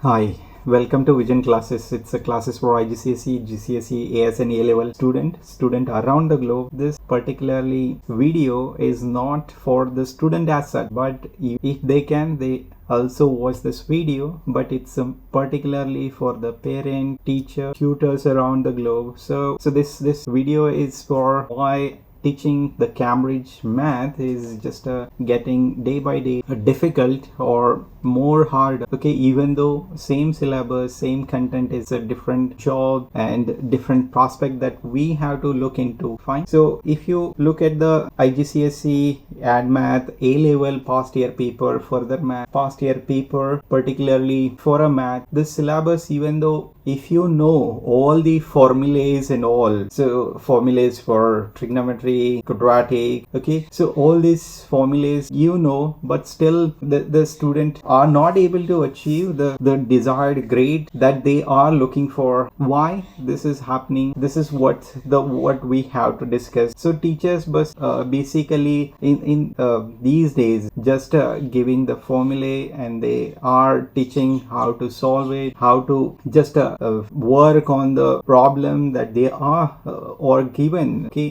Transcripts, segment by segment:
Hi, welcome to Vision classes. It's a classes for IGCSE, GCSE, AS and A-level student around the globe. This particularly video is not for the student as such, but if they can, they also watch this video, but it's particularly for the parent, teacher, tutors around the globe. So this video is for why teaching the Cambridge math is just getting day by day difficult or more hard. Okay, even though same syllabus, same content, is a different job and different prospect that we have to look into. Fine. So if you look at the IGCSE add math A-level past year paper, further math past year paper, particularly for a math, this syllabus, even though if you know all the formulas and all, so formulas for trigonometry, quadratics, okay, so all these formulas you know, but still the student are not able to achieve the desired grade that they are looking for. Why this is happening? This is what we have to discuss. So teachers basically in these days just giving the formula, and they are teaching how to solve it, how to just work on the problem that they are or given, okay,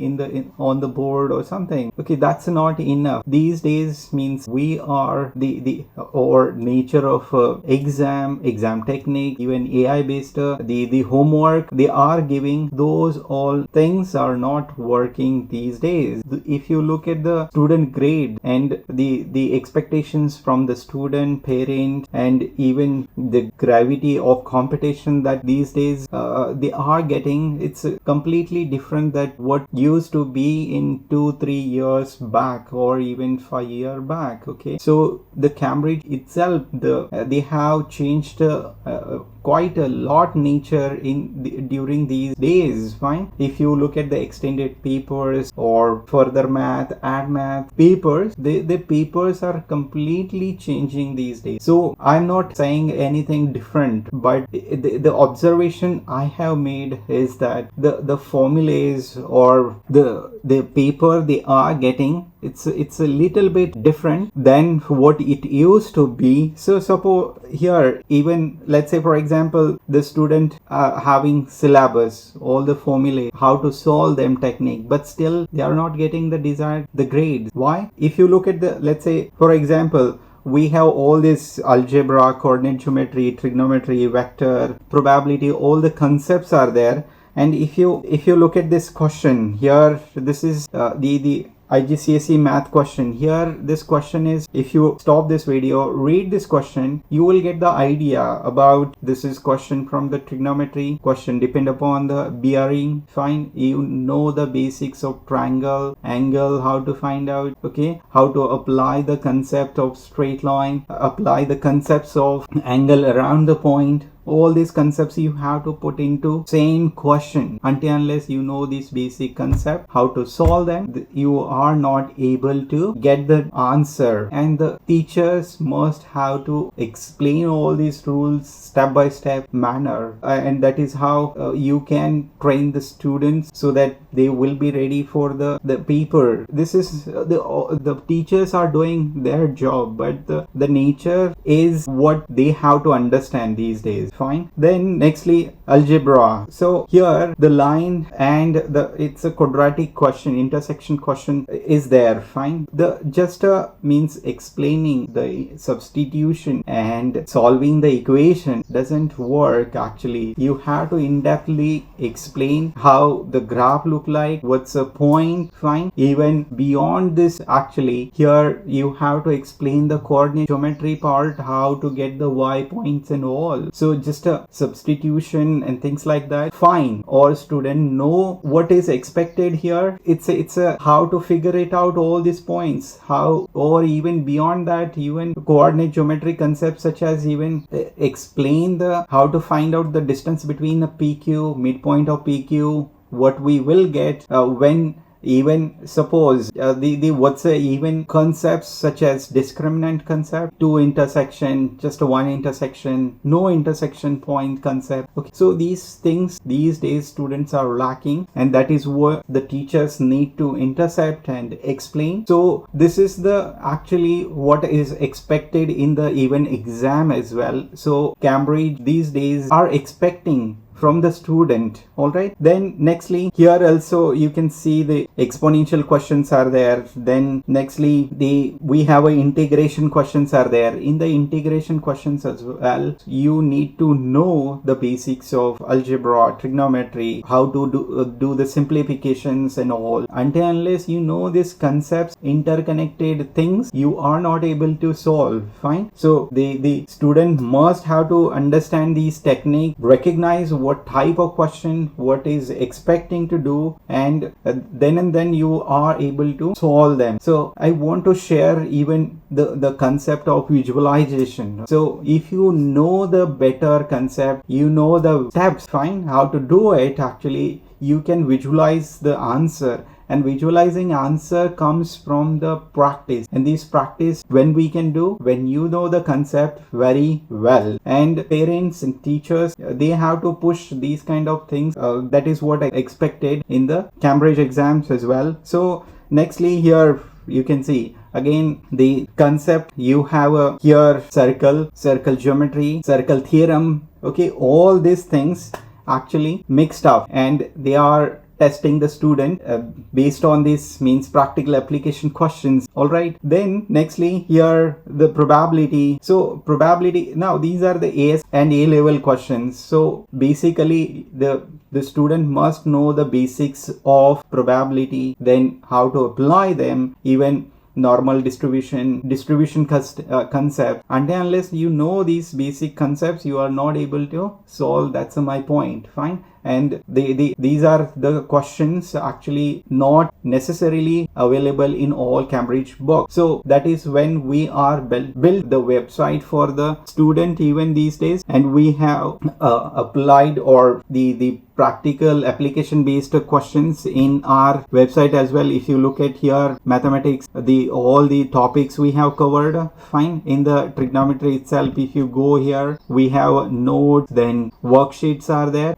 on the board or something. Okay, that's not enough these days. Means we are the or nature of exam technique, even AI based the homework they are giving, those all things are not working these days. If you look at the student grade and the expectations from the student, parent, and even the gravity of competition that these days they are getting, it's completely different that what used to be in 2-3 years back or even 5 years back. Okay, so the Cambridge itself, they have changed quite a lot nature during these days. Fine. If you look at the extended papers or further math, add math papers, the papers are completely changing these days. So I'm not saying anything different, but the observation I have made is that the formulas or the paper they are getting, it's a little bit different than what it used to be. So suppose here, even let's say for example, the student having syllabus, all the formulae, how to solve them technique, but still they are not getting the grades. Why? If you look at the, let's say for example, we have all this algebra, coordinate geometry, trigonometry, vector, probability, all the concepts are there. And if you look at this question here, this is the IGCSE math question. Here this question is, if you stop this video, read this question, you will get the idea about this is question from the trigonometry question, depend upon the bearing. Fine, you know the basics of triangle, angle, how to find out, okay, how to apply the concept of straight line, apply the concepts of angle around the point. All these concepts you have to put into same question. Until unless you know this basic concept, how to solve them, you are not able to get the answer. And the teachers must have to explain all these rules step by step manner, and that is how you can train the students so that they will be ready for the paper. This is the teachers are doing their job, but the nature is what they have to understand these days. Fine. Then nextly, algebra. So here the line and it's a quadratic question, intersection question is there. Fine. The just means explaining the substitution and solving the equation doesn't work. Actually, you have to in-depthly explain how the graph look like, what's a point. Fine. Even beyond this, actually here you have to explain the coordinate geometry part, how to get the y points and all. So just a substitution and things like that. Fine. All student know what is expected here. It's a how to figure it out, all these points, how, or even beyond that, even coordinate geometry concepts such as even explain the how to find out the distance between a PQ, midpoint of PQ, what we will get when even suppose even concepts such as discriminant concept, two intersection, just one intersection, no intersection point concept. Okay, so these things these days students are lacking, and that is what the teachers need to intercept and explain. So this is the actually what is expected in the even exam as well. So Cambridge these days are expecting from the student. All right, then nextly here also you can see the exponential questions are there. Then nextly we have a integration questions are there. In the integration questions as well, you need to know the basics of algebra, trigonometry, how to do the simplifications and all. Until unless you know these concepts, interconnected things, you are not able to solve. Fine. So the student must have to understand these techniques, recognize what type of question, what is expecting to do, and then you are able to solve them. So I want to share even the concept of visualization. So if you know the better concept, you know the steps, fine, how to do it, actually you can visualize the answer. And visualizing answer comes from the practice, and this practice when we can do, when you know the concept very well. And parents and teachers, they have to push these kind of things. That is what I expected in the Cambridge exams as well. So nextly here you can see again the concept. You have a here circle geometry, circle theorem. Okay, all these things actually mixed up, and they are testing the student based on this means practical application questions. All right, then nextly here the probability. So probability, now these are the AS and A level questions. So basically the student must know the basics of probability, then how to apply them, even normal distribution concept. Until unless you know these basic concepts, you are not able to solve. That's my point. Fine. And these are the questions actually not necessarily available in all Cambridge books. So that is when we are build the website for the student even these days, and we have applied or the practical application based questions in our website as well. If you look at here, mathematics, all the topics we have covered. Fine. In the trigonometry itself, if you go here, we have notes, then worksheets are there.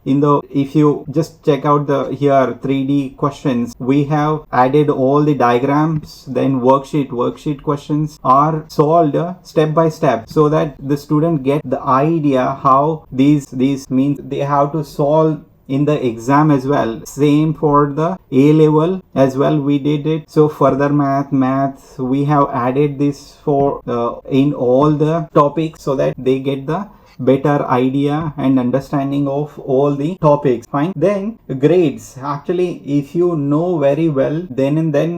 If you just check out the here 3D questions, we have added all the diagrams, then worksheet questions are solved step by step, so that the student get the idea how these means they have to solve in the exam as well. Same for the A level as well, we did it. So further math we have added this for in all the topics, so that they get the better idea and understanding of all the topics. Fine. Then grades, actually if you know very well, then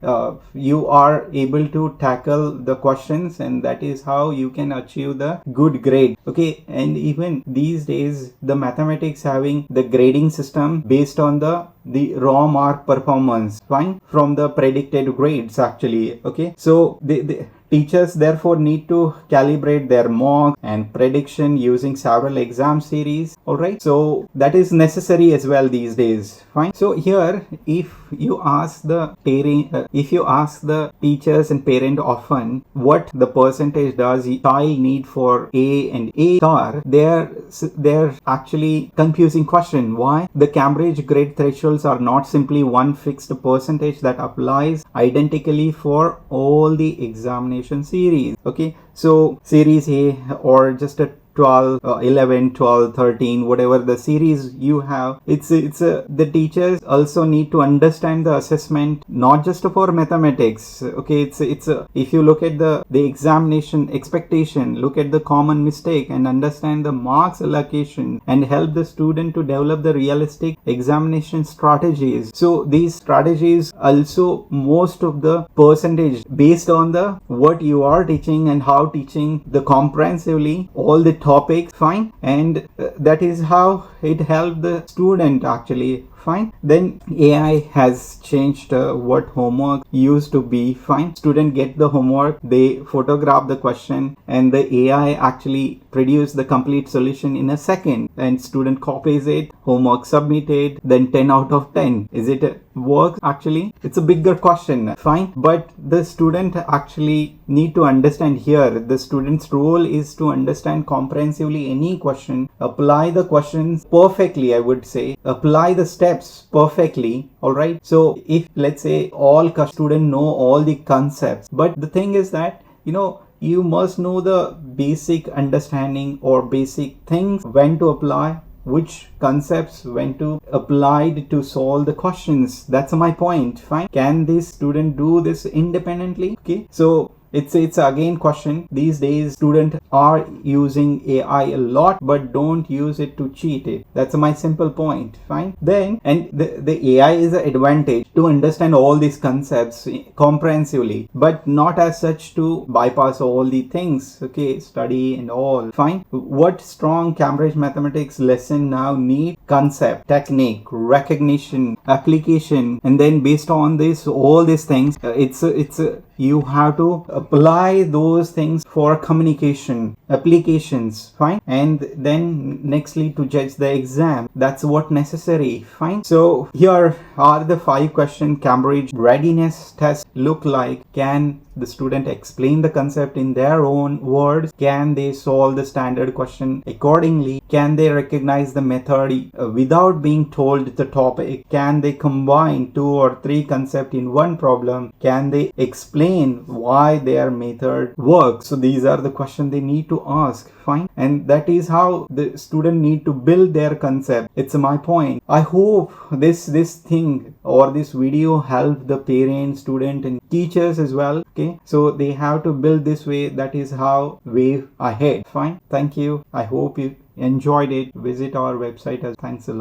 you are able to tackle the questions, and that is how you can achieve the good grade. Okay, and even these days the mathematics having the grading system based on the raw mark performance, fine, from the predicted grades actually. Okay, so the teachers therefore need to calibrate their mock and prediction using several exam series. All right, so that is necessary as well these days. Fine. So here, if you ask the teachers and parent often what the percentage does child need for A and A star, they're actually confusing question. Why? The Cambridge grade thresholds are not simply one fixed percentage that applies identically for all the examination series. Okay, so series A or just a 12, 11, 12, 13, whatever the series you have, the teachers also need to understand the assessment, not just for mathematics. Okay, if you look at the examination expectation, look at the common mistake and understand the marks allocation, and help the student to develop the realistic examination strategies. So these strategies also, most of the percentage based on the what you are teaching and how teaching the comprehensively all the topics. Fine. And that is how it helped the student actually fine. Then AI has changed what homework used to be, fine. Student get the homework, they photograph the question, and the AI actually produce the complete solution in a second, and student copies it, homework submitted, then 10 out of 10. Is it a work? Actually, it's a bigger question, fine. But the student actually need to understand here, the student's role is to understand comprehensively any question, apply the questions perfectly, I would say, apply the steps perfectly. All right, so if let's say all students know all the concepts, but the thing is that you must know the basic understanding or basic things, when to apply which concepts, when to apply to solve the questions. That's my point, fine. Can this student do this independently? Okay, so it's again question. These days students are using AI a lot, but don't use it to cheat it. That's my simple point, fine. Then, and the AI is an advantage to understand all these concepts comprehensively, but not as such to bypass all the things, okay, study and all, fine. What strong Cambridge mathematics lesson now need? Concept, technique, recognition, application, and then based on this, all these things, you have to apply those things for communication applications, fine. And then nextly to judge the exam, that's what necessary, fine. So here are the 5 question Cambridge readiness test look like. Can the student explain the concept in their own words? Can they solve the standard question accordingly? Can they recognize the method without being told the topic? Can they combine 2 or 3 concepts in one problem? Can they explain why their method works? So these are the questions they need to ask, fine. And that is how the student need to build their concept. It's my point. I hope this thing or this video helped the parents, student and teachers as well, okay. So they have to build this way. That is how way ahead, fine. Thank you. I hope you enjoyed it. Visit our website. Thanks a lot.